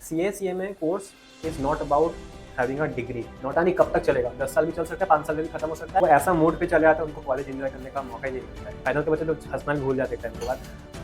CA course is not about having a degree. Not आनी कब तक चलेगा, 10 साल भी चल सकता है, 5 साल में भी खत्म हो सकता है। वो ऐसा मूड पे चले जाता है, उनको कॉलेज एंजॉय करने का मौका ही नहीं मिलता है। फाइनल के बच्चे तो हंसना भी भूल जाते हैं टाइम के बाद।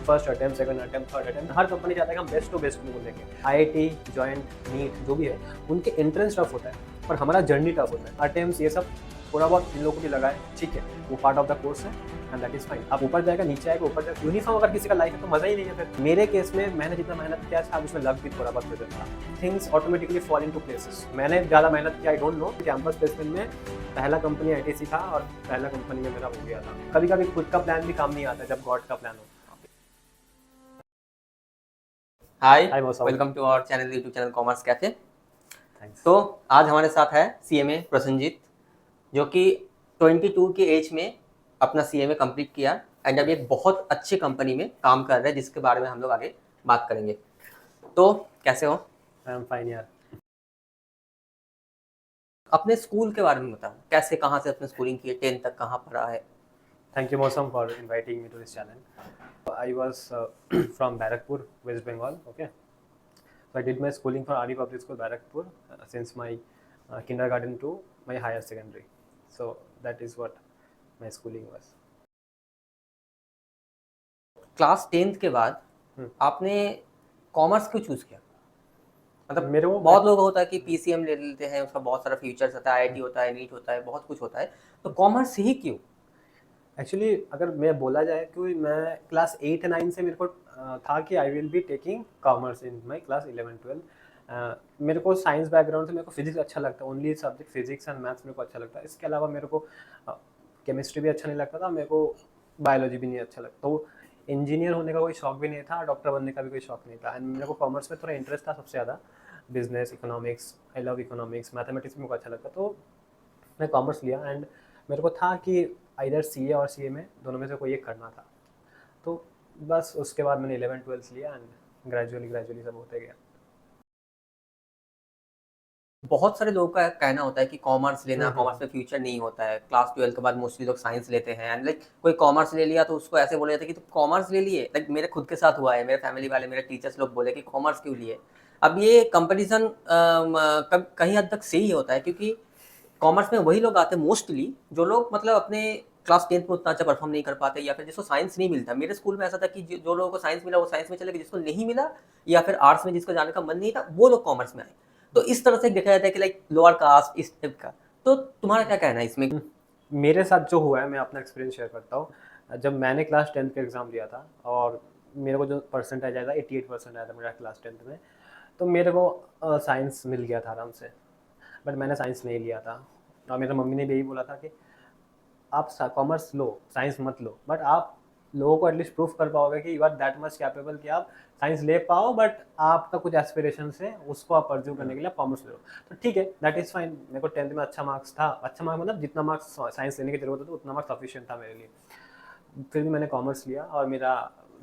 First attempt, second attempt, third attempt, हर कंपनी चाहता है कि हम बेस्ट टू बेस्ट में लेंगे। IIT, जॉइंट, नीट जो भी है, उनके एंट्रेंस टफ होता है, पर हमारा जर्नी टफ होता है। अटेम्प्ट ये सब थोड़ा बहुत इन लोगों को भी लगा है, ठीक है, वो पार्ट ऑफ द कोर्स है एंड दैट इज फाइन। आप ऊपर जाएगा, नीचे आएगा, ऊपर जाएगा, यूनिफॉर्म अगर किसी का लाइफ है तो मजा ही नहीं है। फिर मेरे केस में मैंने जितना मेहनत किया था, उसमें लक भी थोड़ा बहुत प्रेजेंट था। Things automatically fall into places. मैंने ज़्यादा मेहनत किया, I don't know. Campus placement में पहला कंपनी ITC था और पहला कंपनी में मेरा हो गया था। कभी कभी खुद का प्लान भी काम नहीं आता जब गॉड का प्लान हो। Hi, Hi, Mosam. Welcome to our channel, YouTube channel Commerce Cafe. Thanks. तो आज हमारे साथ है CMA प्रसन्नजीत, जो कि 22 के एज में अपना CMA कंप्लीट किया एंड अभी एक बहुत अच्छी कंपनी में काम कर रहे हैं, जिसके बारे में हम लोग आगे बात करेंगे। तो कैसे हो? आई एम फाइन यार। अपने स्कूल के बारे में बताओ, कैसे कहाँ से अपने स्कूलिंग की है, 10th तक कहाँ पढ़ा है? Thank you, Mosam, for inviting me to this channel. I was from Barakpur, West Bengal. Okay, so I did my schooling for RE Public School, Barakpur, since my kindergarten to my higher secondary. So that is what my schooling was. Class 10th के बाद आपने commerce क्यों choose किया? मतलब मेरे को बहुत लोग होता है कि PCM ले लेते हैं, उसका बहुत सारा फीचर्स होता है, IIT होता है, नीट होता है, बहुत कुछ होता है, तो कॉमर्स ही क्यों? एक्चुअली अगर मैं बोला जाए, क्योंकि मैं क्लास 8-9 से मेरे को था कि I will be taking commerce in my class 11-12। मेरे को साइंस बैकग्राउंड से मेरे को फिजिक्स अच्छा लगता है, only subject physics and maths मेरे को अच्छा लगता है। इसके अलावा मेरे को केमिस्ट्री भी अच्छा नहीं लगता था, मेरे को बायोलॉजी भी नहीं अच्छा लगता। तो इंजीनियर होने का कोई शौक भी नहीं था, डॉक्टर बनने का भी कोई शौक नहीं था। एंड मेरे को कॉमर्स में थोड़ा इंटरेस्ट था सबसे ज़्यादा, business, economics, I love economics, mathematics मेरे को अच्छा लगता। तो मैं कॉमर्स लिया एंड मेरे को था कि इधर CA और CMA दोनों में से कोई एक करना था। तो बस उसके बाद मैंने 11-12 लिया एंड ग्रेजुअली सब होते गया। बहुत सारे लोगों का कहना होता है कि कॉमर्स लेना, कॉमर्स में फ्यूचर नहीं होता है। क्लास 12 के बाद मोस्टली लोग साइंस लेते हैं एंड लाइक कोई कॉमर्स ले लिया तो उसको ऐसे बोला जाता है कि तुम कॉमर्स ले लिए। लाइक मेरे खुद के साथ हुआ है, मेरे फैमिली वाले, मेरे टीचर्स लोग बोले कि कॉमर्स क्यों लिए। अब ये कंपटीशन कहीं हद तक सही होता है, क्योंकि कॉमर्स में वही लोग आते हैं मोस्टली जो लोग मतलब अपने क्लास 10th में उतना अच्छा परफॉर्म नहीं कर पाते, या फिर जिसको साइंस नहीं मिलता। मेरे स्कूल में ऐसा था कि जो लोगों को साइंस मिला वो साइंस में चले गए, जिसको नहीं मिला या फिर आर्ट्स में जिसको जाने का मन नहीं था वो लोग कॉमर्स में आए। तो इस तरह से देखा जाता है कि लाइक लोअर कास्ट इस टाइप का। तो तुम्हारा क्या कहना है इसमें? मेरे साथ जो हुआ है, मैं अपना एक्सपीरियंस शेयर करता हूँ। जब मैंने क्लास 10th का एग्ज़ाम दिया था और मेरे को जो परसेंटेज आया था 88% आया था मेरा क्लास 10th में, तो मेरे को साइंस मिल गया था आराम से। बट मैंने साइंस नहीं लिया था और मेरी मम्मी ने भी यही बोला था कि आप कॉमर्स लो, साइंस मत लो, बट आप लोगों को एटलीस्ट प्रूफ कर पाओगे कि you are that much capable कि आप साइंस ले पाओ, बट आपका कुछ एस्पिरेशन है, उसको आप परस्यू करने के लिए कॉमर्स ले लो। तो ठीक है, दैट इज़ फाइन। मेरे को 10th में अच्छा मार्क्स था, अच्छा मार्क्स मतलब जितना मार्क्स साइंस लेने की जरूरत होती उतना मार्क्स सफिशिएंट था मेरे लिए। फिर भी मैंने कॉमर्स लिया और मेरा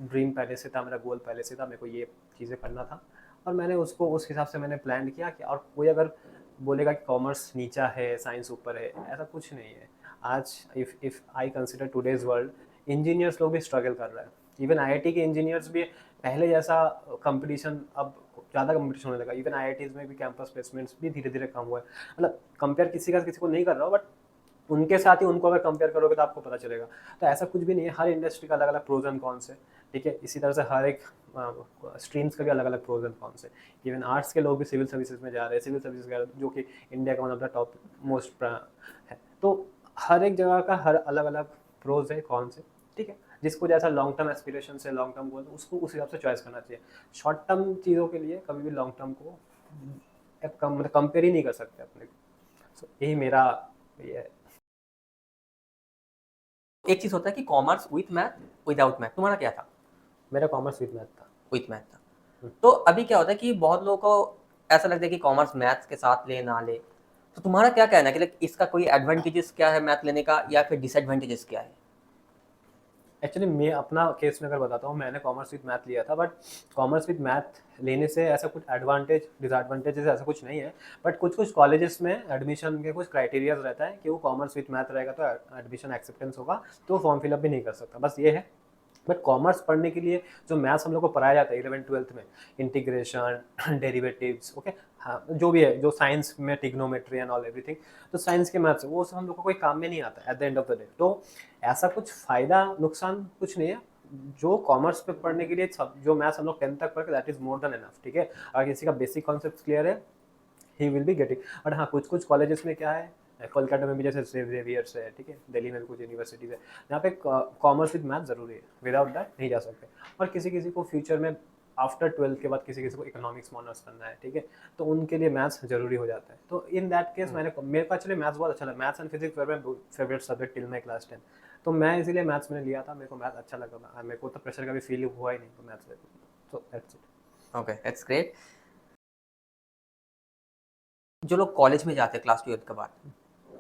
ड्रीम पहले से था, मेरा गोल पहले से था, मेरे को ये चीज़ें करना था और मैंने उसको उस हिसाब से मैंने प्लान किया कि, और कोई अगर बोलेगा कि कॉमर्स नीचा है, साइंस ऊपर है, ऐसा कुछ नहीं है। आज if I consider today's world, engineers लोग भी स्ट्रगल कर रहे हैं। इवन IIT के इंजीनियर्स भी पहले जैसा कंपटीशन, अब ज़्यादा कंपटीशन होने लगा। इवन IITs में भी कैंपस प्लेसमेंट्स भी धीरे धीरे कम हुआ है। मतलब कंपेयर किसी का किसी को नहीं कर रहा हूँ, बट उनके साथ ही उनको अगर कंपेयर करोगे तो आपको पता चलेगा। तो ऐसा कुछ भी नहीं है, हर इंडस्ट्री का अलग अलग प्रोज एंड कॉन्स है, ठीक है। इसी तरह से हर एक स्ट्रीम्स का भी अलग अलग प्रोज एंड कॉन्स है। इवन आर्ट्स के लोग भी सिविल सर्विसेज में जा रहे हैं, सिविल सर्विसेज जो कि इंडिया का one of the top most है। तो हर एक जगह का हर अलग अलग प्रोज है, कॉन्स है, ठीक है। जिसको जैसा लॉन्ग टर्म एस्पिरेशन से, लॉन्ग टर्म गोल, उसको उस हिसाब से चॉइस करना चाहिए। शॉर्ट टर्म चीज़ों के लिए कभी भी लॉन्ग टर्म को मतलब कंपेयर ही नहीं कर सकते अपने। सो यही मेरा ये है। एक चीज होता है कि commerce with math, without math, तुम्हारा क्या था? मेरा कॉमर्स विद मैथ था। विथ मैथ था। तो अभी क्या होता है कि बहुत लोगों को ऐसा लगता है कि कॉमर्स मैथ्स के साथ ले ना ले, तो तुम्हारा क्या कहना है कि लाइक इसका कोई एडवांटेजेस क्या है मैथ लेने का, या फिर डिसएडवांटेजेस क्या है? एक्चुअली मैं अपना केस में अगर बताता हूँ, मैंने कॉमर्स विद मैथ लिया था, बट कॉमर्स विद मैथ लेने से ऐसा कुछ एडवांटेज डिसएडवांटेजेस ऐसा कुछ नहीं है। बट कुछ कुछ कॉलेजेस में एडमिशन के कुछ क्राइटेरियाज रहता है कि वो कॉमर्स विद मैथ रहेगा तो एडमिशन एक्सेप्टेंस होगा, तो वो फॉर्म फिलअप भी नहीं कर सकता, बस ये है। बट कॉमर्स पढ़ने के लिए जो मैथ्स हम लोग को पढ़ाया जाता है 11th-12th में, इंटीग्रेशन डेरिवेटिव्स, ओके, हाँ जो भी है, जो साइंस में टिग्नोमेट्री एंड ऑल एवरीथिंग, तो साइंस के मैथ्स वो सब हम लोग को कोई काम में नहीं आता at the end of the day. तो ऐसा कुछ फ़ायदा नुकसान कुछ नहीं है, जो कॉमर्स पे पढ़ने के लिए जो मैथ्स हम लोग 10th तक पढ़, that is more than enough, ठीक है। अगर किसी का बेसिक कॉन्सेप्ट क्लियर है, he will be getting. But हाँ, कुछ कुछ कॉलेजेस में क्या है, कोलकाता में भी जैसे जेवियर्स है, ठीक है, दिल्ली में भी कुछ यूनिवर्सिटीज़ है, यहाँ पे कॉमर्स विद मैथ ज़रूरी है, विदाउट दैट नहीं जा सकते। और किसी किसी को फ्यूचर में आफ्टर 12th के बाद किसी किसी को इकोनॉमिक्स ऑनर्स करना है, ठीक है, तो उनके लिए मैथ्स जरूरी हो जाता है। तो इन दैट केस मेरे को एक्चुअली मैथ्स बहुत अच्छा लगा, maths and physics were my favourite subject till my class 10। तो मैं इसीलिए मैथ्स मैंने लिया था, मेरे को मैथ अच्छा लगा, मेरे को तो प्रेशर का भी फील हुआ ही नहीं तो मैथ्स। तो that's it. Okay, that's great. जो लोग कॉलेज में जाते हैं क्लास 12th के बाद,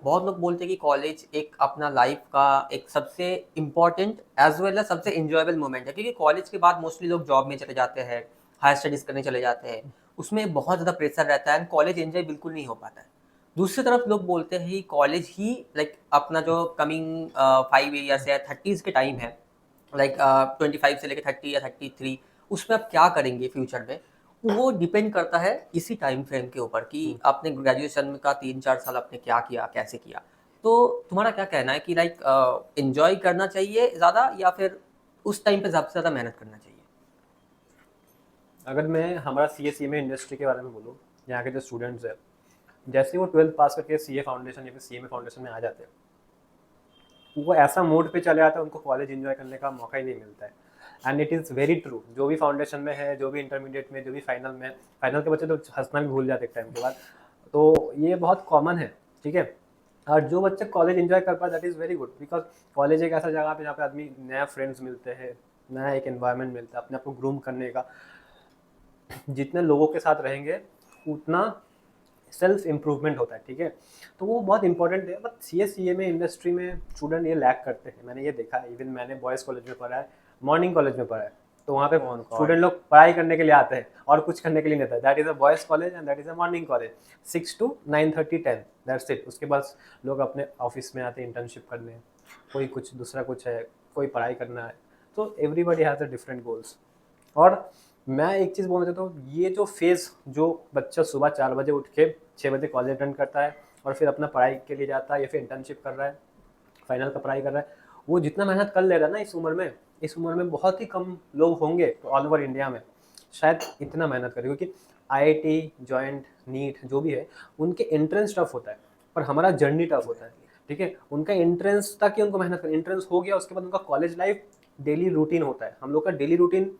बहुत लोग बोलते हैं कि कॉलेज एक अपना लाइफ का एक सबसे इम्पॉर्टेंट एज वेल एज सबसे इंजॉयबल मोमेंट है, क्योंकि कॉलेज के बाद मोस्टली लोग जॉब में चले जाते हैं, हायर स्टडीज करने चले जाते हैं, उसमें बहुत ज़्यादा प्रेशर रहता है एंड कॉलेज एंजॉय बिल्कुल नहीं हो पाता है। दूसरी तरफ लोग बोलते हैं कि कॉलेज ही लाइक अपना जो कमिंग 5 ईयर्स या 30s के टाइम है, लाइक 25 से लेकर 30 या 33, उसमें आप क्या करेंगे फ्यूचर में, वो डिपेंड करता है इसी टाइम फ्रेम के ऊपर कि आपने ग्रेजुएशन का 3-4 साल आपने क्या किया, कैसे किया। तो तुम्हारा क्या कहना है कि लाइक एंजॉय करना चाहिए ज़्यादा या फिर उस टाइम पे सबसे ज़्यादा मेहनत करना चाहिए? अगर मैं हमारा सी में इंडस्ट्री के बारे में बोलूँ, यहाँ के जो स्टूडेंट्स हैं, जैसे वो 12th पास करके CA फाउंडेशन या फिर CMA फाउंडेशन में आ जाते हैं, वो ऐसा मोड पे चले आते हैं, उनको कॉलेज एंजॉय करने का मौका ही नहीं मिलता है। And it is very true, जो भी फाउंडेशन में है, जो भी इंटरमीडिएट में, जो भी फाइनल में, फाइनल के बच्चे तो हंसना भी भूल जाते एक टाइम के बाद, तो ये बहुत कॉमन है, ठीक है। और जो बच्चे कॉलेज एंजॉय कर पाए, that is very good, because college एक ऐसा जगह पे जहाँ पे आदमी नया फ्रेंड्स मिलते हैं, नया एक एनवायरनमेंट मिलता है अपने आप को ग्रूम करने का। जितने लोगों के साथ रहेंगे उतना सेल्फ इम्प्रूवमेंट होता है, ठीक है। तो वो बहुत इंपॉर्टेंट है। बट CA में इंडस्ट्री में स्टूडेंट ये लैक करते हैं, मैंने ये देखा है। इवन मैंने बॉयज़ कॉलेज में पढ़ा है, मॉर्निंग कॉलेज में पढ़ा है, तो वहाँ पे स्टूडेंट लोग पढ़ाई करने के लिए आते हैं और कुछ करने के लिए नहीं आता है। That is a boys college and that is a morning college, 6 to 9:30-10, that's it. उसके बाद लोग अपने ऑफिस में आते हैं इंटर्नशिप करने, कोई कुछ दूसरा कुछ है, कोई पढ़ाई करना है। तो everybody has a different goals. और मैं एक चीज़ बोलना चाहता हूँ, ये जो फेज़ जो बच्चा सुबह 4 बजे उठ के 6 बजे कॉलेज अटेंड करता है और फिर अपना पढ़ाई के लिए जाता है या फिर इंटर्नशिप कर रहा है, फाइनल का पढ़ाई कर रहा है, वो जितना मेहनत कर ले रहा है ना इस उम्र में बहुत ही कम लोग होंगे ऑल ओवर इंडिया में शायद इतना मेहनत करें, क्योंकि IIT, जॉइंट, नीट जो भी है, उनके एंट्रेंस टफ होता है, पर हमारा जर्नी टफ होता है, ठीक है। उनका एंट्रेंस तक ही उनको मेहनत कर, एंट्रेंस हो गया उसके बाद उनका कॉलेज लाइफ डेली रूटीन होता है। हम लोग का डेली रूटीन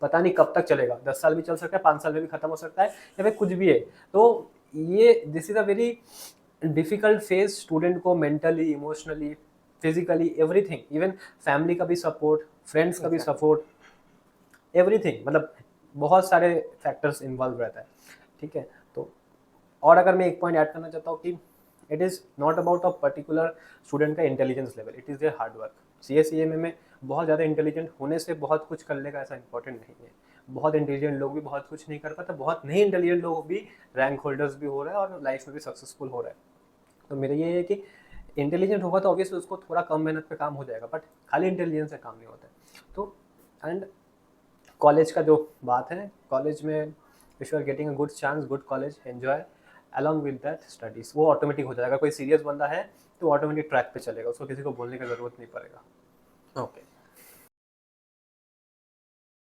पता नहीं कब तक चलेगा, 10 साल भी चल सकता है, 5 साल में भी खत्म हो सकता है, या फिर कुछ भी है। तो ये this is a very difficult phase student को, mentally, emotionally, physically, everything, even family का भी सपोर्ट, फ्रेंड्स का भी सपोर्ट, एवरीथिंग, मतलब बहुत सारे फैक्टर्स इन्वॉल्व रहता है, ठीक है। तो और अगर मैं एक पॉइंट ऐड करना चाहता हूँ कि it is not about a particular student का intelligence level, it is their hard work. CA में बहुत ज़्यादा इंटेलिजेंट होने से बहुत कुछ कर लेगा ऐसा इंपॉर्टेंट नहीं है। बहुत इंटेलिजेंट लोग भी बहुत कुछ नहीं कर पाते, बहुत नहीं इंटेलिजेंट लोग भी रैंक होल्डर्स भी हो रहे हैं और लाइफ में भी सक्सेसफुल हो रहे हैं। तो मेरा ये है कि इंटेलिजेंट होगा तो ऑब्वियसली उसको थोड़ा कम मेहनत पे काम हो जाएगा, बट खाली इंटेलिजेंस से काम नहीं होता है। तो एंड कॉलेज का जो बात है, कॉलेज में if you are getting a good chance, good college, enjoy along with that studies, वो ऑटोमेटिक हो जाएगा। कोई सीरियस बंदा है तो ऑटोमेटिक ट्रैक पे चलेगा, उसको किसी को बोलने की जरूरत नहीं पड़ेगा। ओके,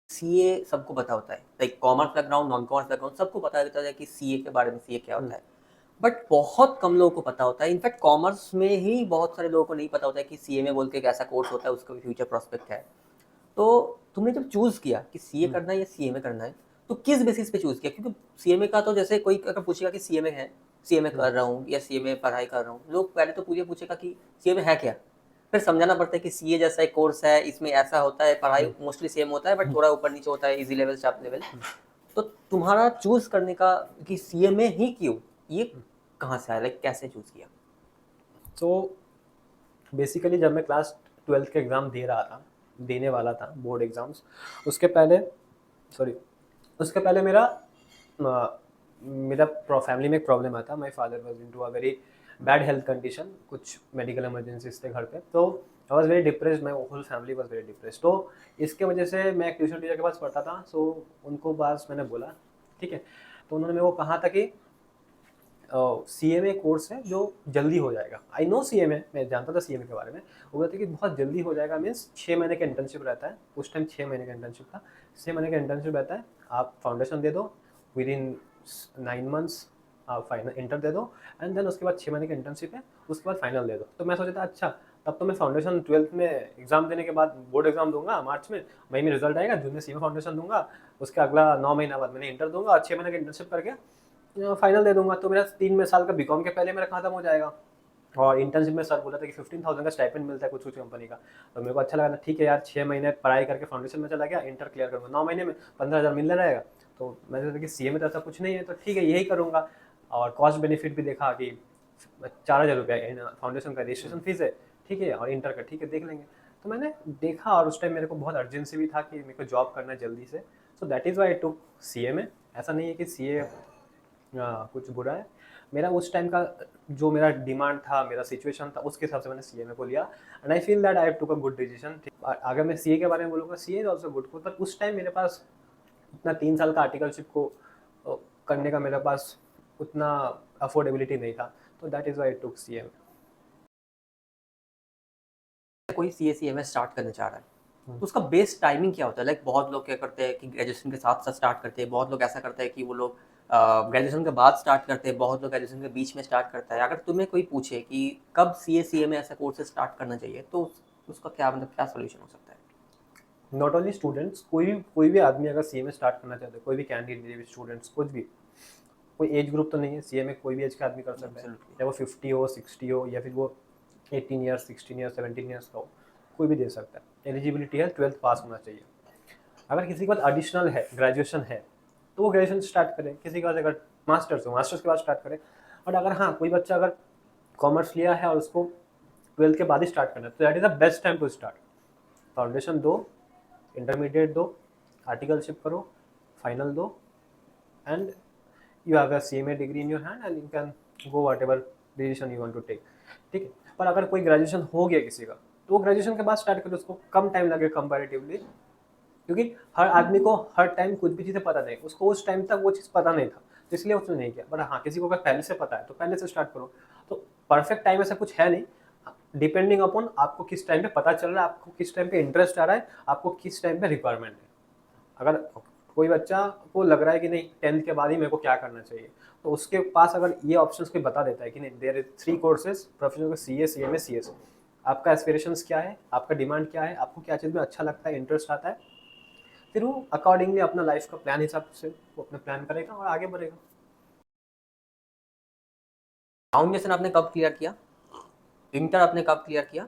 सीए सबको पता होता है, like commerce background, non commerce background, सबको पता होता है कि सीए के बारे में, सीए क्या होता है। बट बहुत कम लोगों को पता होता है, इनफैक्ट कॉमर्स में ही बहुत सारे लोगों को नहीं पता होता है कि सीए में बोल के एक ऐसा कोर्स होता है, उसका भी फ्यूचर प्रोस्पेक्ट है। तो तुमने जब चूज किया कि सीए करना है या सीए में करना है, तो किस बेसिस पे चूज किया? क्योंकि सीए में का तो जैसे कोई अगर पूछेगा कि सीए में है, सीए में कर रहा हूँ या सीए में पढ़ाई कर रहा हूँ, लोग पहले तो पूछेगा कि सीए में है क्या, फिर समझाना पड़ता है कि सीए जैसा एक कोर्स है, इसमें ऐसा होता है, पढ़ाई मोस्टली सेम होता है बट थोड़ा ऊपर नीचे होता है, इजी लेवल, शार्प लेवल। तो तुम्हारा चूज करने का कि सीए में ही क्यों, ये कहाँ से आया, लाइक कैसे चूज किया? तो बेसिकली जब मैं क्लास 12th के एग्ज़ाम देने वाला था बोर्ड एग्ज़ाम्स, उसके पहले उसके पहले मेरा फैमिली में एक प्रॉब्लम आया था। My father was into a very bad health condition, कुछ मेडिकल इमरजेंसीज थे घर पे। तो I was very depressed, my whole family was very depressed. तो इसके वजह से मैं एक ट्यूशन टीचर के पास पढ़ता था, सो उनको पास मैंने बोला, ठीक है। तो उन्होंने मेरे को कहा था कि CMA कोर्स है जो जल्दी हो जाएगा। आई नो CMA, मैं जानता था CMA के बारे में। वो कहते कि बहुत जल्दी हो जाएगा, मीन्स 6 महीने का इंटर्नशिप रहता है, उस टाइम 6 महीने का इंटर्नशिप था। 6 महीने का इंटर्नशिप रहता है, आप फाउंडेशन दे दो, विद इन 9 मंथ्स आप फाइनल इंटर दे दो, एंड देन उसके बाद 6 महीने का इंटर्नशिप है, उसके बाद फाइनल दे दो। तो मैं सोचा था अच्छा, तब तो मैं फाउंडेशन 12th में एग्जाम देने के बाद बोर्ड एग्जाम दूंगा मार्च में, मई में रिजल्ट आएगा, जून में CMA फाउंडेशन दूंगा, उसके अगला 9 महीना बाद मैंने इंटर दूंगा और 6 महीने का इंटर्नशिप करके फाइनल दे दूंगा। तो मेरा 3 में साल का बीकॉम के पहले मेरा खत्म हो जाएगा। और इंटर्नशिप में सर बोला था कि 15,000 का स्टाइपेंड मिलता है कुछ कुछ कंपनी का। तो मेरे को अच्छा लगा था, ठीक है यार, 6 महीने पढ़ाई करके फाउंडेशन में चला गया, इंटर क्लियर करूँगा 9 महीने में, 15,000 मिलने रहेगा। तो मैंने सोचा कि CMA तो ऐसा कुछ नहीं है, तो ठीक है यही करूँगा। और कॉस्ट बेनिफिट भी देखा कि 4,000 रुपया फाउंडेशन का रजिस्ट्रेशन फीस है, ठीक है, और इंटर का ठीक है देख लेंगे। तो मैंने देखा, और उस टाइम मेरे को बहुत अर्जेंसी भी था कि मेरे को जॉब करना है जल्दी से। So that is why I took CMA। ऐसा नहीं है कि CA कुछ बुरा है। मेरा उस टाइम का जो मेरा डिमांड था, मेरा सिचुएशन था, उसके हिसाब से मैंने CMA को लिया, and I feel that I took a good decision. अगर मैं CA के बारे में बोलूँगा, CA इज ऑल्सो गुड, पर उस टाइम मेरे पास उतना 3 साल का आर्टिकलशिप को करने का मेरे पास उतना अफोर्डेबिलिटी नहीं था। तो that is why I took CMA। कोई CA स्टार्ट करना चाह रहा है तो उसका बेस्ट टाइमिंग क्या होता है? लाइक बहुत लोग क्या करते हैं कि ग्रेजुएशन के साथ साथ स्टार्ट करते हैं, बहुत लोग ऐसा करते हैं कि वो लोग ग्रेजुएशन के बाद स्टार्ट करते हैं, बहुत लोग ग्रेजुएशन के बीच में स्टार्ट करता है। अगर तुम्हें कोई पूछे कि कब CA ऐसा कोर्स स्टार्ट करना चाहिए, तो उसका क्या मतलब क्या सोल्यूशन हो सकता है? नॉट ओनली स्टूडेंट्स, कोई भी आदमी अगर CMA स्टार्ट करना चाहते हैं, कोई भी कैंडिडेट, स्टूडेंट्स, कुछ भी, कोई एज ग्रुप तो नहीं है। CMA कोई भी एज का आदमी कर सकता है, Absolutely. चाहे वो 50 हो, 60 हो, या फिर वो 18 ईयर्स, 16 ईयर्स, 17 ईयर्स का हो, कोई भी दे सकता है। एलिजिबिलिटी है 12th पास होना चाहिए। अगर किसी के पास एडिशनल है, ग्रेजुएशन है, तो वो ग्रेजुएशन स्टार्ट करे। किसी के पास अगर मास्टर्स हो, मास्टर्स के बाद स्टार्ट करे। और अगर हाँ, कोई बच्चा अगर कॉमर्स लिया है और उसको 12th के बाद ही स्टार्ट करना है, तो that is the best time to start. Foundation दो, इंटरमीडिएट दो, आर्टिकलशिप करो, फाइनल दो, and you have a CMA degree in your hand and you can go whatever decision you want to take, ठीक है। पर अगर कोई ग्रेजुएशन हो गया किसी का, तो वो ग्रेजुएशन के बाद स्टार्ट करो, उसको कम टाइम लगे कंपैरेटिवली, क्योंकि हर आदमी को हर टाइम कुछ भी चीज़ें पता नहीं, उसको उस टाइम तक वो चीज़ पता नहीं था, तो इसलिए उसने नहीं किया। बट हाँ, किसी को अगर पहले से पता है तो पहले से स्टार्ट करो। तो परफेक्ट टाइम ऐसा कुछ है नहीं, डिपेंडिंग अपॉन आपको किस टाइम पे पता चल रहा है, आपको किस टाइम पे इंटरेस्ट आ रहा है, आपको किस टाइम पे रिक्वायरमेंट है। अगर कोई बच्चा को लग रहा है कि नहीं 10th के बाद ही मेरे को क्या करना चाहिए, तो उसके पास अगर ये ऑप्शंस कोई बता देता है कि नहीं, देयर इज 3 कोर्सेज प्रोफेशनल का, CA, CMA, CS। आपका एस्पिरेशंस क्या है, आपका डिमांड क्या है, आपको क्या चीज़ में अच्छा लगता है, इंटरेस्ट आता है, फिर वो अकॉर्डिंगली अपना लाइफ का प्लान हिसाब से वो अपना प्लान करेगा और आगे बढ़ेगा। फाउंडेशन आपने कब क्लियर किया? इंटर आपने कब क्लियर किया?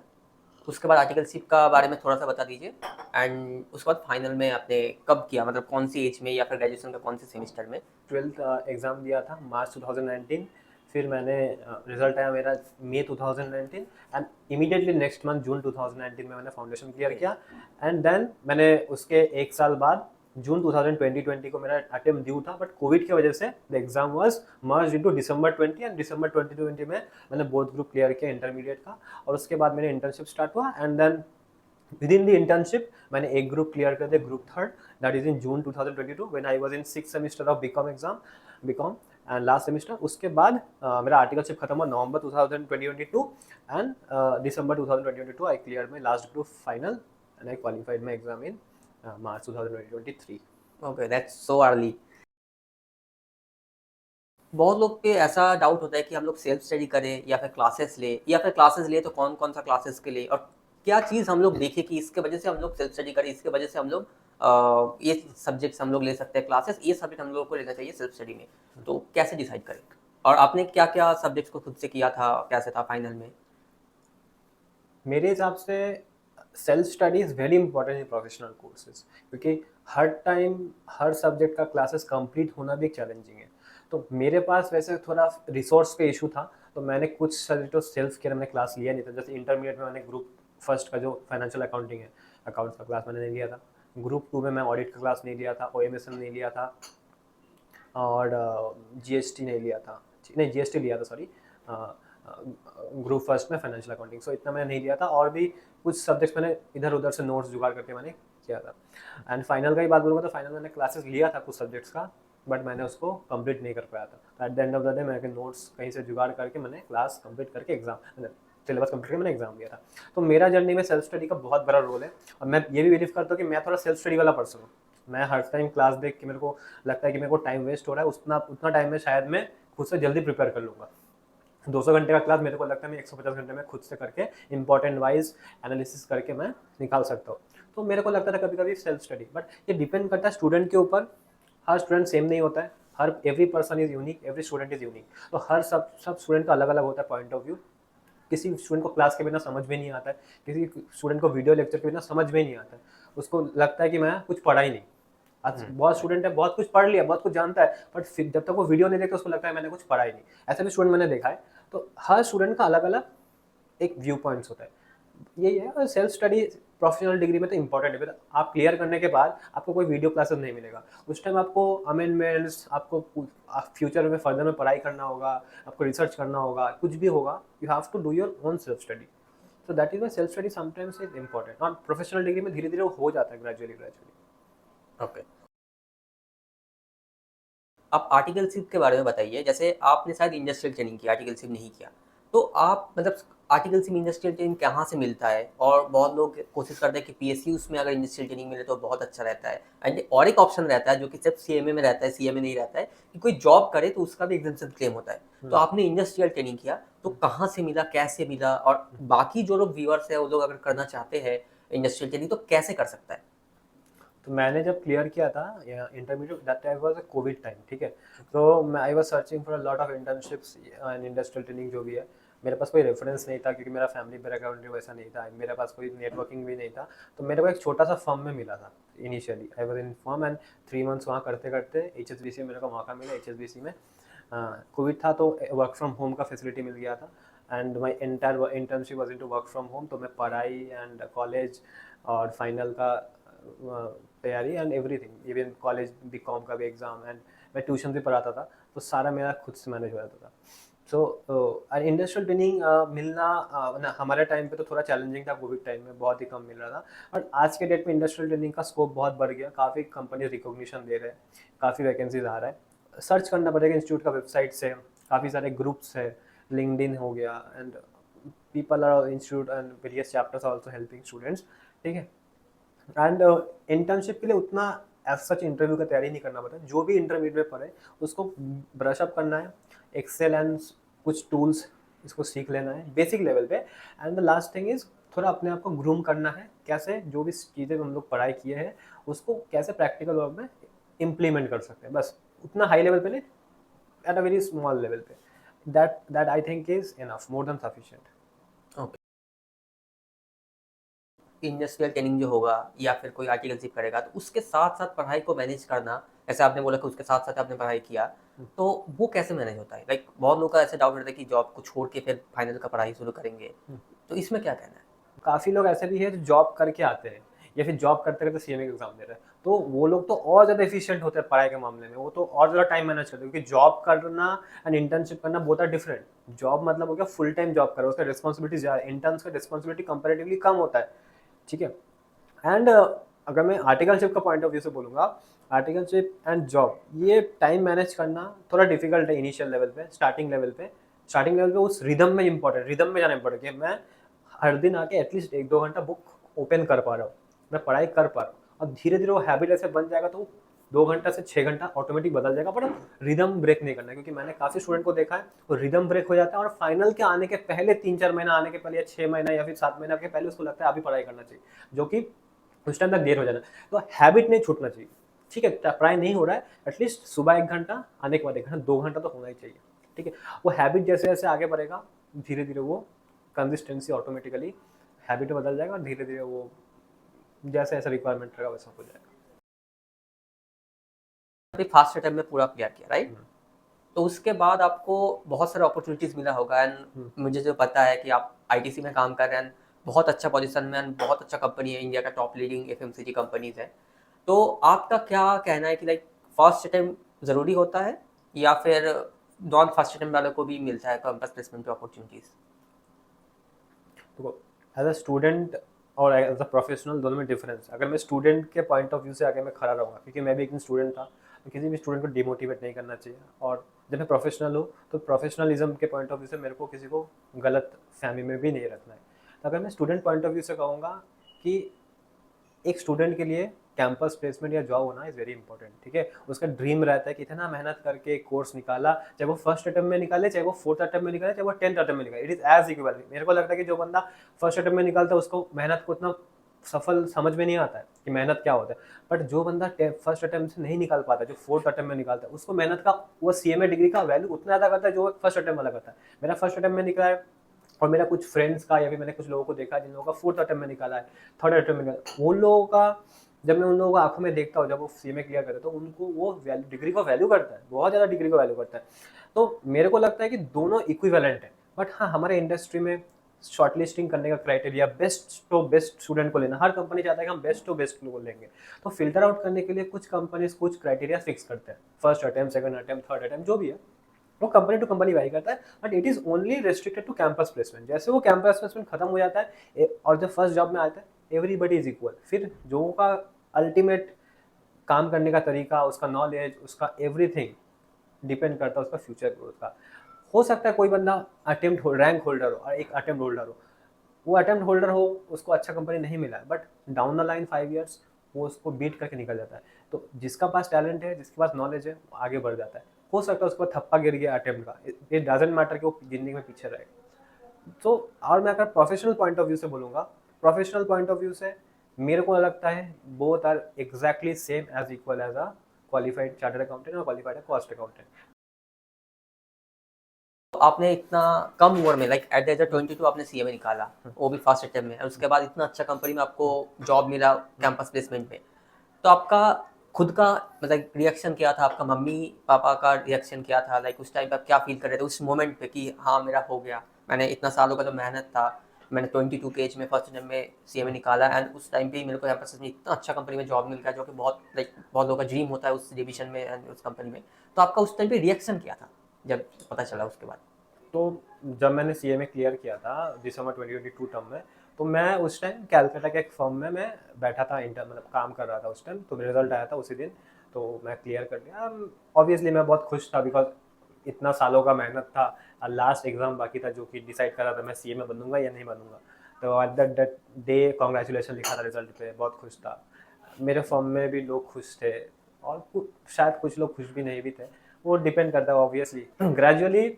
उसके बाद आर्टिकलशिप का बारे में थोड़ा सा बता दीजिए, एंड उसके बाद फाइनल में आपने कब किया, मतलब कौन सी एज में, या फिर ग्रेजुएशन का कौन से सेमेस्टर में? 12th एग्ज़ाम दिया था मार्च 2019, फिर मैंने रिजल्ट आया मेरा मई 2019, and immediately next month June 2019 में मैंने फाउंडेशन क्लियर किया। एंड देन मैंने उसके 1 साल बाद जून 2020 को मेरा अटेम्प्ट ड्यू था, बट कोविड की वजह से the exam was merge into December 20, and December 2020 में मैंने बोथ ग्रुप क्लियर किया इंटरमीडिएट का। और उसके बाद मेरे इंटर्नशिप स्टार्ट हुआ, and then within the internship मैंने एक ग्रुप क्लियर कर दिया, group third, that is in June 2022 when I was in 6th semester of BCom exam, BCom and last semester. उसके बाद मेरा आर्टिकलशिप खत्म हुआ नवंबर 2022, and December 2022 I clear my last group final, and I qualified my exam in March 2023। Okay, that's so early. बहुत लोग पे ऐसा डाउट होता है कि हम लोग सेल्फ स्टडी करें या फिर क्लासेस ले, या फिर क्लासेस ले तो कौन कौन सा क्लासेस के लिए, और क्या चीज़ हम लोग देखें कि इसके वजह से हम लोग सेल्फ स्टडी करें, इसके वजह से हम लोग ये सब्जेक्ट्स हम लोग ले सकते हैं क्लासेस, ये सब्जेक्ट हम लोग को लेना चाहिए सेल्फ स्टडी में, तो कैसे डिसाइड करें? और आपने क्या क्या सब्जेक्ट्स को खुद से किया था, कैसे था फाइनल में? मेरे हिसाब से self study is very important in professional courses, क्योंकि हर टाइम हर सब्जेक्ट का क्लासेस कंप्लीट होना भी चैलेंजिंग है। तो मेरे पास वैसे थोड़ा रिसोर्स का इशू था, तो मैंने कुछ सब्जेक्टों सेल्फ केयर में क्लास लिया नहीं था। जैसे इंटरमीडिएट में मैंने ग्रुप फर्स्ट का जो फाइनेंशियल अकाउंटिंग है, अकाउंट्स का क्लास मैंने नहीं लिया था। ग्रुप 2 में मैं ऑडिट का क्लास नहीं लिया था, OMSM नहीं लिया था, और GST नहीं लिया था, नहीं GST लिया था, सॉरी, ग्रुप फर्स्ट में फाइनेंशियल अकाउंटिंग, सो इतना मैंने नहीं लिया था, और भी कुछ सब्जेक्ट्स मैंने इधर उधर से नोट्स जुगाड़ करके मैंने किया था। एंड फाइनल का ही बात बोलूँगा तो फाइनल मैंने क्लासेस लिया था कुछ सब्जेक्ट्स का, बट मैंने उसको कंप्लीट नहीं कर पाया था। तो at the end of the day मैंने नोट्स कहीं से जुगाड़ करके मैंने क्लास कंप्लीट करके एग्जाम, सिलेबस कंप्लीट करके मैंने एग्जाम दिया था। तो मेरा जर्नी में सेल्फ स्टडी का बहुत बड़ा रोल है, और मैं ये भी बिलीव करता हूँ कि मैं थोड़ा सेल्फ स्टडी वाला पर्सन हूँ। मैं हर टाइम क्लास देख के मेरे को लगता है कि मेरे को टाइम वेस्ट हो रहा है, उतना टाइम में शायद मैं खुद से जल्दी प्रिपेयर कर लूँगा। 200 घंटे का क्लास मेरे को लगता है मैं 150 घंटे में खुद से करके इंपॉर्टेंट वाइज एनालिसिस करके मैं निकाल सकता हूँ। तो मेरे को लगता था कभी कभी सेल्फ स्टडी, बट ये डिपेंड करता है स्टूडेंट के ऊपर। हर स्टूडेंट सेम नहीं होता है, हर every person is unique, every student is unique. तो हर सब स्टूडेंट का अलग अलग होता है पॉइंट ऑफ व्यू। किसी स्टूडेंट को क्लास के बिना समझ में नहीं आता है, किसी स्टूडेंट को वीडियो लेक्चर के बिना समझ में नहीं आता है, उसको लगता है कि मैं कुछ पढ़ा ही नहीं। आज बहुत स्टूडेंट है, बहुत कुछ पढ़ लिया, बहुत कुछ जानता है, बट फिर जब तक वो वीडियो नहीं देखता उसको लगता है मैंने कुछ पढ़ा ही नहीं। ऐसे भी स्टूडेंट मैंने देखा है। तो हर स्टूडेंट का अलग अलग एक व्यू पॉइंट्स होता है, यही है। और सेल्फ स्टडी प्रोफेशनल डिग्री में तो इंपॉर्टेंट है। फिर आप क्लियर करने के बाद आपको कोई वीडियो क्लासेस नहीं मिलेगा, उस टाइम आपको अमेंडमेंट्स, आपको फ्यूचर में फर्दर में पढ़ाई करना होगा, आपको रिसर्च करना होगा, कुछ भी होगा, you have to do your own self study. So that is why self study sometimes is important. और प्रोफेशनल डिग्री में धीरे धीरे वो हो जाता है, ग्रेजुअली। ओके, आप आर्टिकलशिप के बारे में बताइए। जैसे आपने शायद इंडस्ट्रियल ट्रेनिंग की, आर्टिकलशिप नहीं किया, तो आप मतलब आर्टिकलशिप इंडस्ट्रियल ट्रेनिंग कहाँ से मिलता है? और बहुत लोग कोशिश करते हैं कि पीएसयूज में अगर इंडस्ट्रियल ट्रेनिंग मिले तो बहुत अच्छा रहता है। एंड और एक ऑप्शन रहता है जो कि सिर्फ सीएमए में रहता है, सीएमए नहीं रहता है, कि कोई जॉब करे तो उसका भी एग्जाम्पशन क्लेम होता है। तो आपने इंडस्ट्रियल ट्रेनिंग किया, तो कहाँ से मिला, कैसे मिला? और बाकी जो लोग व्यूअर्स है वो लोग अगर करना चाहते हैं इंडस्ट्रियल ट्रेनिंग, तो कैसे कर सकता है? तो मैंने जब क्लियर किया था intermediate, that time was a Covid time, ठीक है। तो मैं I was searching for a lot of internships and industrial training जो भी है। मेरे पास कोई रेफरेंस नहीं था क्योंकि मेरा फैमिली बैकग्राउंड वैसा नहीं था, मेरे पास कोई नेटवर्किंग भी नहीं था। तो मेरे को एक छोटा सा फर्म में मिला था initially. I was in firm and 3 months वहाँ करते करते HSBC में मेरे को मौका मिला। HSBC में कोविड था तो वर्क फ्रॉम होम का फैसिलिटी मिल गया था, and my entire internship was in to work from home. तो मैं पढ़ाई एंड कॉलेज और फाइनल का तैयारी and everything, even college BCom का भी एग्ज़ाम, एंड मैं ट्यूशन भी पढ़ाता था, तो सारा मेरा खुद से मैनेज हो जाता था। सो इंडस्ट्रियल ट्रेनिंग मिलना हमारे टाइम पे तो थोड़ा चैलेंजिंग था। कोविड टाइम में बहुत ही कम मिल रहा था, बट आज के डेट में इंडस्ट्रियल ट्रेनिंग का स्कोप बहुत बढ़ गया। काफ़ी कंपनी रिकॉग्निशन दे रहे हैं, काफ़ी वैकेंसीज आ रहा है। सर्च करना पड़ेगा इंस्टीट्यूट का वेबसाइट से, काफ़ी सारे ग्रुप्स है, लिंक्डइन हो गया, and people are institute and various chapters are also helping students, ठीक है। एंड इंटर्नशिप के लिए उतना एज सच इंटरव्यू का तैयारी नहीं करना पड़ता। जो भी इंटरमीडिएट में पढ़े उसको ब्रश अप करना है, एक्सेल एंड कुछ टूल्स इसको सीख लेना है बेसिक लेवल पे। And the last thing is थोड़ा अपने आप को ग्रूम करना है, कैसे जो भी चीज़ें हम लोग पढ़ाई किए हैं उसको कैसे प्रैक्टिकल वर्क में इम्प्लीमेंट कर सकते हैं, बस उतना हाई लेवल पे नहीं, at a very small level पे। That I think is enough, more than sufficient. Industrial training जो होगा या फिर कोई आर्टिकलशिप करेगा, तो उसके साथ साथ पढ़ाई को मैनेज करना, जैसे आपने बोला कि उसके साथ साथ आपने पढ़ाई किया, तो वो कैसे मैनेज होता है? लाइक बहुत लोग का ऐसे डाउट रहता है कि जॉब को छोड़ के फिर फाइनल का पढ़ाई शुरू करेंगे, तो इसमें क्या कहना है? काफ़ी लोग ऐसे भी हैं जो जॉब करके आते हैं या फिर जॉब करते करते सीएमए का एग्जाम दे रहे हैं, तो वो लोग तो और ज़्यादा एफिशिएंट होते हैं पढ़ाई के मामले में। वो तो और ज़्यादा टाइम मैनेज करते हैं, क्योंकि जॉब करना एंड इंटर्नशिप करना बहुत आर डिफरेंट। जॉब मतलब हो गया फुल टाइम जॉब करो, उसका रिस्पॉन्सिबिलिटी ज़्यादा, इंटर्न्स का रिस्पॉन्सिबिलिटी कंपेरेटिवली कम होता है, ठीक है। एंड अगर मैं आर्टिकलशिप का पॉइंट ऑफ व्यू से बोलूँगा, आर्टिकलशिप एंड जॉब ये टाइम मैनेज करना थोड़ा डिफिकल्ट है इनिशियल लेवल पे, स्टार्टिंग लेवल पे। स्टार्टिंग लेवल पे उस रिदम में इंपॉर्टेंट, रिदम में जाना इंपॉर्टेंट कि मैं हर दिन आके एटलीस्ट 1-2 घंटा बुक ओपन कर पा रहा हूँ, मैं पढ़ाई कर पा रहा हूँ, और धीरे धीरे वो हैबिट ऐसे बन जाएगा तो 2 घंटा से 6 घंटा ऑटोमेटिक बदल जाएगा। पर रिदम ब्रेक नहीं करना है, क्योंकि मैंने काफ़ी स्टूडेंट को देखा है वो रिदम ब्रेक हो जाता है, और फाइनल के आने के पहले 3-4 महीना आने के पहले, या 6 महीना या फिर 7 महीना के पहले उसको लगता है अभी पढ़ाई करना चाहिए, जो कि उस टाइम तक देर हो जाना। तो हैबिट नहीं छूटना चाहिए, ठीक है। पढ़ाई नहीं हो रहा है, एटलीस्ट सुबह 1 घंटा, आने के बाद 1 घंटा, 2 घंटा तो होना ही चाहिए, ठीक है। वो हैबिट जैसे जैसे आगे बढ़ेगा, धीरे धीरे वो कंसिस्टेंसी ऑटोमेटिकली हैबिट में बदल जाएगा, और धीरे धीरे वो जैसे ऐसा रिक्वायरमेंट रहेगा वैसा हो जाएगा। अभी फास्ट अटेम्प्ट में पूरा क्लियर किया, राइट? तो उसके बाद आपको बहुत सारे अपॉर्चुनिटीज मिला होगा, एंड मुझे जो पता है कि आप आईटीसी में काम कर रहे हैं, बहुत अच्छा पोजीशन में, एंड बहुत अच्छा कंपनी है, इंडिया का टॉप लीडिंग एफएमसीजी कंपनीज है। तो आपका क्या कहना है कि लाइक फर्स्ट अटेम्प्ट ज़रूरी होता है, या फिर नॉन फर्स्ट अटेम्प्ट वालों को भी मिलता है कैंपस प्लेसमेंट की अपॉर्चुनिटीज? देखो, एज अ स्टूडेंट और एज अ प्रोफेशनल दोनों में डिफरेंस। अगर मैं स्टूडेंट के पॉइंट ऑफ व्यू से आगे मैं खड़ा रहूँगा, क्योंकि मैं भी एक दिन स्टूडेंट था, तो किसी भी स्टूडेंट को डिमोटिवेट नहीं करना चाहिए। और जब मैं प्रोफेशनल हूँ तो प्रोफेशनलिज्म के पॉइंट ऑफ व्यू से मेरे को किसी को गलत फहमी में भी नहीं रखना है। तो अगर मैं स्टूडेंट पॉइंट ऑफ व्यू से कहूँगा कि एक स्टूडेंट के लिए कैंपस प्लेसमेंट या जॉब होना इज़ वेरी इंपॉर्टेंट, ठीक है। उसका ड्रीम रहता है कि इतना मेहनत करके एक कोर्स निकाला, चाहे वो फर्स्ट अटेम्प्ट में निकाले, चाहे वो फोर्थ अटेम्प्ट में निकाले, चाहे वो 10th अटेम्प्ट में निकाले, इट इज़ एज इक्वल। मेरे को लगता है कि जो बंदा फर्स्ट अटेम्प्ट में निकालता है उसको मेहनत को उतना सफल समझ में नहीं आता है कि मेहनत क्या होता है। बट जो बंदा फर्स्ट अटेम्प्ट से नहीं निकाल पाता, जो फोर्थ अटेम्प्ट में निकालता है, उसको मेहनत का, वो सीएमए डिग्री का वैल्यू उतना ज़्यादा करता है जो फर्स्ट अटेम्प्ट वाला करता है। मेरा फर्स्ट अटेम्प्ट में निकला है, और मेरा कुछ फ्रेंड्स का या फिर मैंने कुछ लोगों को देखा जिन लोगों का फोर्थ अटेम्प्ट में निकाला है, थर्ड अटेम्प्ट में निकाला, उन लोगों का जब मैं उन लोगों को आंखों में देखता हूँ, जब वो सीएमए क्लियर करते हैं, तो उनको वो डिग्री को वैल्यू करता है, बहुत ज़्यादा डिग्री को वैल्यू करता है। तो मेरे को लगता है कि दोनों इक्विवेलेंट है। बट हाँ, हमारे इंडस्ट्री में शॉर्टलिस्टिंग करने का criteria best to best student को लेना, हर कंपनी चाहता है कि हम बेस्ट टू बेस्ट को लेंगे। तो फिल्टर आउट करने के लिए कुछ कंपनीज कुछ क्राइटेरिया फिक्स करते हैं, first attempt, second attempt, third attempt, जो भी है वो कंपनी टू कंपनी वैरी करता है। But it is only restricted to campus placement. जैसे वो कैंपस प्लेसमेंट खत्म हो जाता है और जब फर्स्ट जॉब में आता है, एवरीबडी इज इक्वल। फिर जो का अल्टीमेट काम करने का तरीका, उसका नॉलेज, उसका एवरीथिंग डिपेंड करता है उसका फ्यूचर ग्रोथ का। हो सकता है कोई बंदा अटेम्प्ट रैंक होल्डर हो और एक अटेम्प्ट होल्डर हो, वो अटेम्प्ट होल्डर हो, उसको अच्छा कंपनी नहीं मिला है, but down the line 5 years वो उसको बीट करके निकल जाता है। तो जिसका पास टैलेंट है, जिसके पास नॉलेज है, वो आगे बढ़ जाता है। हो सकता है उसको थप्पा गिर गया अटेम्प्ट का, इट डजेंट मैटर कि वो जिंदगी में पीछे रहेगा। तो और मैं अगर प्रोफेशनल पॉइंट ऑफ व्यू से बोलूँगा, प्रोफेशनल पॉइंट ऑफ व्यू से मेरे को लगता है both are exactly same as equal as a qualified chartered accountant और क्वालिफाइड कॉस्ट अकाउंटेंट। तो आपने इतना कम उम्र में like at the age of 22 आपने सीएमए निकाला, वो भी फर्स्ट अटेम्प्ट में, और उसके बाद इतना अच्छा कंपनी में आपको जॉब मिला कैंपस प्लेसमेंट में। तो आपका खुद का मतलब रिएक्शन क्या था? आपका मम्मी पापा का रिएक्शन क्या था? लाइक उस टाइम पे आप क्या फील कर रहे थे उस मोमेंट पे कि हाँ मेरा हो गया, मैंने इतना सालों का जो मेहनत था, मैंने 22 के एज में फर्स्ट अटेम्प्ट में सीएमए निकाला, एंड उस टाइम पे ही मेरे को कैंपस में इतना अच्छा कंपनी में जॉब मिल गया जो कि बहुत लाइक बहुत लोगों का ड्रीम होता है उस डिवीजन में एंड उस कंपनी में। तो आपका उस टाइम पे रिएक्शन क्या था जब पता चला उसके बाद? तो जब मैंने सीएमए क्लियर किया था दिसंबर 2022 टर्म में, तो मैं उस टाइम कैलकाटा के एक फर्म में मैं बैठा था, इंटर मतलब काम कर रहा था उस टाइम। तो रिजल्ट आया था उसी दिन, तो मैं क्लियर कर लिया। ऑब्वियसली मैं बहुत खुश था, बिकॉज इतना सालों का मेहनत था, और लास्ट एग्जाम बाकी था जो कि डिसाइड कर रहा था मैं सीएमए बनूंगा या नहीं बनूंगा। तो एट दैट डे कॉन्ग्रेचुलेशन लिखा था रिजल्ट पे, बहुत खुश था। मेरे फर्म में भी लोग खुश थे, और शायद कुछ लोग खुश भी नहीं भी थे, वो डिपेंड करता है ऑब्वियसली। ग्रेजुअली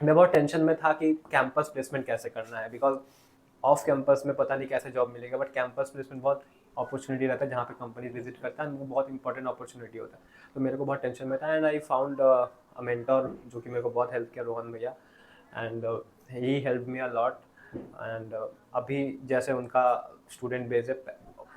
मैं बहुत टेंशन में था कि कैंपस प्लेसमेंट कैसे करना है, बिकॉज ऑफ कैंपस में पता नहीं कैसे जॉब मिलेगा, बट कैंपस प्लेसमेंट बहुत अपॉर्चुनिटी रहता है जहाँ पे कंपनी विजिट करता है, वो बहुत इंपॉर्टेंट अपॉर्चुनिटी होता है। तो मेरे को बहुत टेंशन में था, and I found a mentor जो कि मेरे को बहुत हेल्प किया, रोहन भैया, and he help me a lot. And अभी जैसे उनका स्टूडेंट बेस है,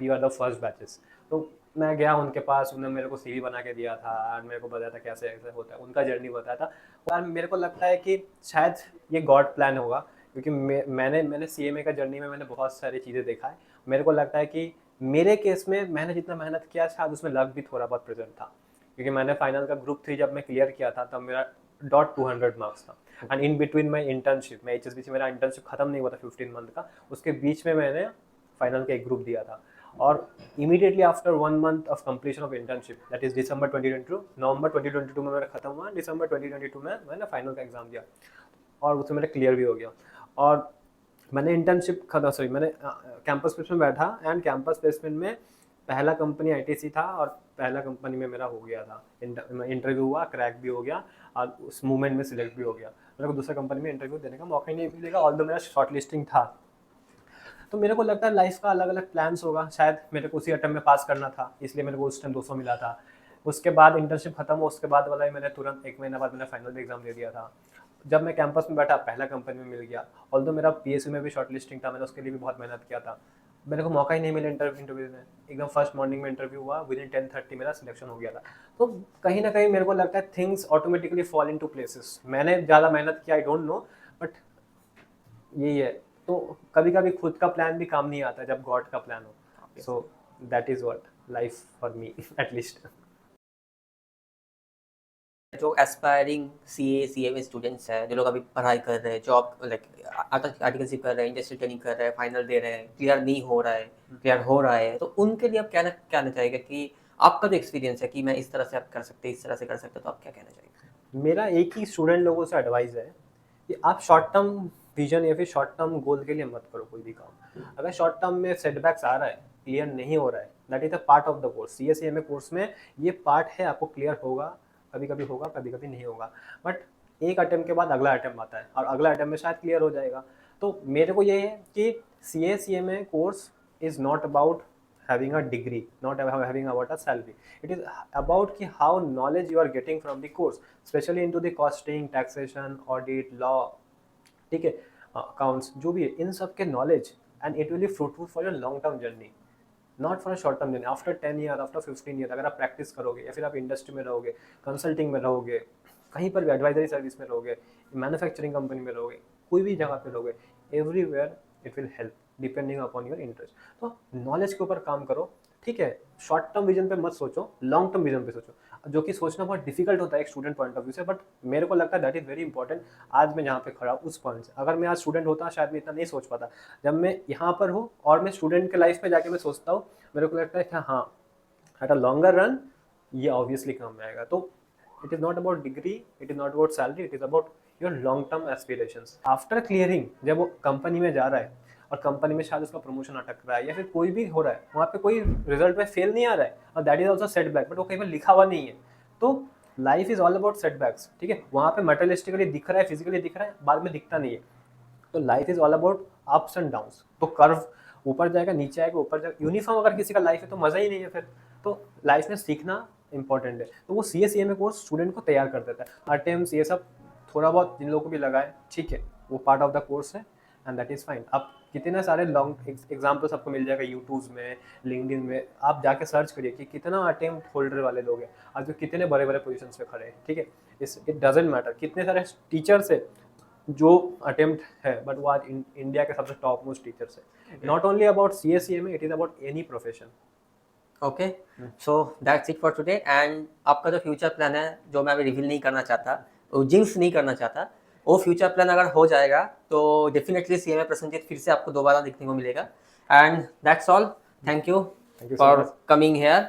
we are the first batches. तो मैं गया उनके पास, उन्होंने मेरे को सीवी बना के दिया था, और मेरे को बताया था कैसे ऐसे होता है, उनका जर्नी बताया था। और मेरे को लगता है कि शायद ये गॉड प्लान होगा, क्योंकि मैंने सीएमए का जर्नी में मैंने बहुत सारी चीज़ें देखा है। मेरे को लगता है कि मेरे केस में मैंने जितना मेहनत किया, शायद उसमें लक भी थोड़ा बहुत प्रेजेंट था, क्योंकि मैंने फाइनल का ग्रुप 3 जब मैं क्लियर किया था, तब मेरा डॉट 200 मार्क्स था। And in between my internship, मैं HSBC मेरा इंटर्नशिप खत्म नहीं हुआ था 15 मंथ का, उसके बीच में मैंने फाइनल का एक ग्रुप दिया था। और immediately after 1 month of completion of internship, that is December 2022, November 2022 में मेरा खत्म हुआ, दिसंबर 2022 में मैंने फाइनल का एग्जाम दिया, और उसमें मेरा क्लियर भी हो गया। और मैंने इंटर्नशिप खत्म, सॉरी मैंने कैंपस प्लेसमेंट बैठा, एंड कैंपस प्लेसमेंट में पहला कंपनी आईटीसी था, और पहला कंपनी में मेरा हो गया था, इंटरव्यू हुआ, क्रैक भी हो गया, और उस मूवमेंट में सिलेक्ट भी हो गया। मेरे को दूसरा कंपनी में इंटरव्यू देने का मौका ही नहीं मिलेगा, ऑल्दो मेरा शॉर्ट लिस्टिंग था। तो मेरे को लगता है लाइफ का अलग अलग प्लान्स होगा, शायद मेरे को उसी अटेम्प्ट में पास करना था, इसलिए मेरे को उस टाइम 200 मिला था। उसके बाद इंटर्नशिप खत्म हो, उसके बाद वाला ही मैंने तुरंत 1 महीना बाद मैंने फाइनल एग्जाम दे दिया था। जब मैं कैंपस में बैठा, पहला कंपनी में मिल गया। ऑल्दो मेरा पीएसयू में भी शॉर्ट लिस्टिंग था, मैंने उसके लिए भी बहुत मेहनत किया था, मेरे को मौका ही नहीं मिला इंटरव्यू में। एकदम फर्स्ट मॉर्निंग में इंटरव्यू हुआ, विद इन 10:30 मेरा सिलेक्शन हो गया था। तो कहीं ना कहीं मेरे को लगता है things automatically fall in to places. मैंने ज़्यादा मेहनत किया, आई डोंट नो, बट यही है। तो कभी कभी खुद का प्लान भी काम नहीं आता जब गॉड का प्लान हो। सो that is what life for me at least. जो एस्पायरिंग सीए सीएमए स्टूडेंट्स हैं, जो लोग अभी पढ़ाई कर रहे हैं, जॉब लाइक आर्टिकलशिप कर रहे हैं, इंडस्ट्रियल ट्रेनिंग कर रहे हैं, फाइनल दे रहे हैं, क्लियर नहीं हो रहा है, क्लियर हो रहा है, तो उनके लिए आप क्या कहना चाहेंगे कि आपका जो एक्सपीरियंस है कि मैं इस तरह से आप कर सकते, इस तरह से कर सकते, तो आप क्या कहना चाहेंगे? मेरा एक ही स्टूडेंट लोगों से एडवाइस है कि आप शॉर्ट टर्म विजन या फिर शॉर्ट टर्म गोल के लिए मत करो कोई भी काम। अगर शॉर्ट टर्म में सेटबैक्स आ रहा है, क्लियर नहीं हो रहा है, that is a part of the course. CSCMA course में ये पार्ट है, आपको क्लियर होगा, कभी कभी होगा, कभी कभी नहीं होगा, बट एक अटेम्प्ट के बाद अगला अटेम्प्ट आता है और अगला अटेम्प्ट में शायद क्लियर हो जाएगा। तो मेरे को ये है कि CSCMA course is not about having a degree, not having about a salary. It is about ki how knowledge you are getting from the course, especially into the costing, taxation, audit, law, ठीक है, accounts, जो भी है, इन सब के knowledge, and it will be fruitful for your long term journey, not for a short term journey. After 10 year, after 15 year अगर आप practice करोगे या फिर आप इंडस्ट्री में रहोगे, कंसल्टिंग में रहोगे, कहीं पर भी एडवाइजरी सर्विस में रहोगे, मैन्युफैक्चरिंग कंपनी में रहोगे, कोई भी जगह पे रहोगे, everywhere it will help depending upon your interest. तो नॉलेज के ऊपर काम करो, ठीक है। शॉर्ट टर्म विजन पे मत सोचो, लॉन्ग टर्म विजन पे सोचो, जो कि सोचना बहुत डिफिकल्ट होता है एक स्टूडेंट पॉइंट ऑफ व्यू से, बट मेरे को लगता है दैट इज़ वेरी इंपॉर्टेंट। आज मैं जहाँ पे खड़ा हूँ उस पॉइंट से, अगर मैं आज स्टूडेंट होता शायद मैं इतना नहीं सोच पाता। जब मैं यहाँ पर हूँ और मैं स्टूडेंट के लाइफ में जाके मैं सोचता हूँ, मेरे को लगता है कि हाँ, एट अ लॉन्गर रन ये ऑब्वियसली काम में आएगा। तो it is not about degree, it is not about salary, it is about your long term aspirations. After clearing, जब वो कंपनी में जा रहा है और कंपनी में शायद उसका प्रमोशन अटक रहा है या फिर कोई भी हो रहा है, वहाँ पे कोई रिजल्ट में फेल नहीं आ रहा है, और that is also setback, but वो कहीं पर लिखा हुआ नहीं है। तो life is all about setbacks, ठीक है। वहाँ पे मटेरियलिस्टिकली दिख रहा है, फिजिकली दिख रहा है, बाद में दिखता नहीं है। तो life is all about ups and downs. तो कर्व ऊपर जाएगा, नीचे आएगा, ऊपर जाएगा। यूनिफॉर्म अगर किसी का लाइफ है तो मज़ा ही नहीं है फिर। तो लाइफ में सीखना इंपॉर्टेंट है। तो वो CSCMA कोर्स स्टूडेंट को तैयार कर देता है। अटेम्प्ट्स ये सब थोड़ा बहुत जिन लोगों को भी लगा है, ठीक है, वो पार्ट ऑफ द कोर्स है, एंड दैट इज़ फाइन। अब कितने सारे लॉन्ग एग्जाम्पल्स आपको मिल जाएगा यूट्यूब में, लिंक्डइन में, आप जाके सर्च करिए कि कितना अटेम्प्ट होल्डर वाले लोग हैं आज, जो कितने बड़े बड़े पोजीशन पे खड़े हैं, ठीक है। इट डजेंट मैटर कितने सारे टीचर्स है जो अटेम्प्ट है, बट वो आज इंडिया के सबसे टॉप मोस्ट टीचर्स है। Not only about CSCMA, it is about any profession. Okay, so that's it for today. And आपका जो फ्यूचर प्लान है, जो मैं अभी रिवील नहीं करना चाहता, वो जिंक्स नहीं करना चाहता, वो फ्यूचर प्लान अगर हो जाएगा तो डेफिनेटली CMA प्रसन्नजीत फिर से आपको दोबारा देखने को मिलेगा। And that's all, thank you Thank you so for much. Coming here.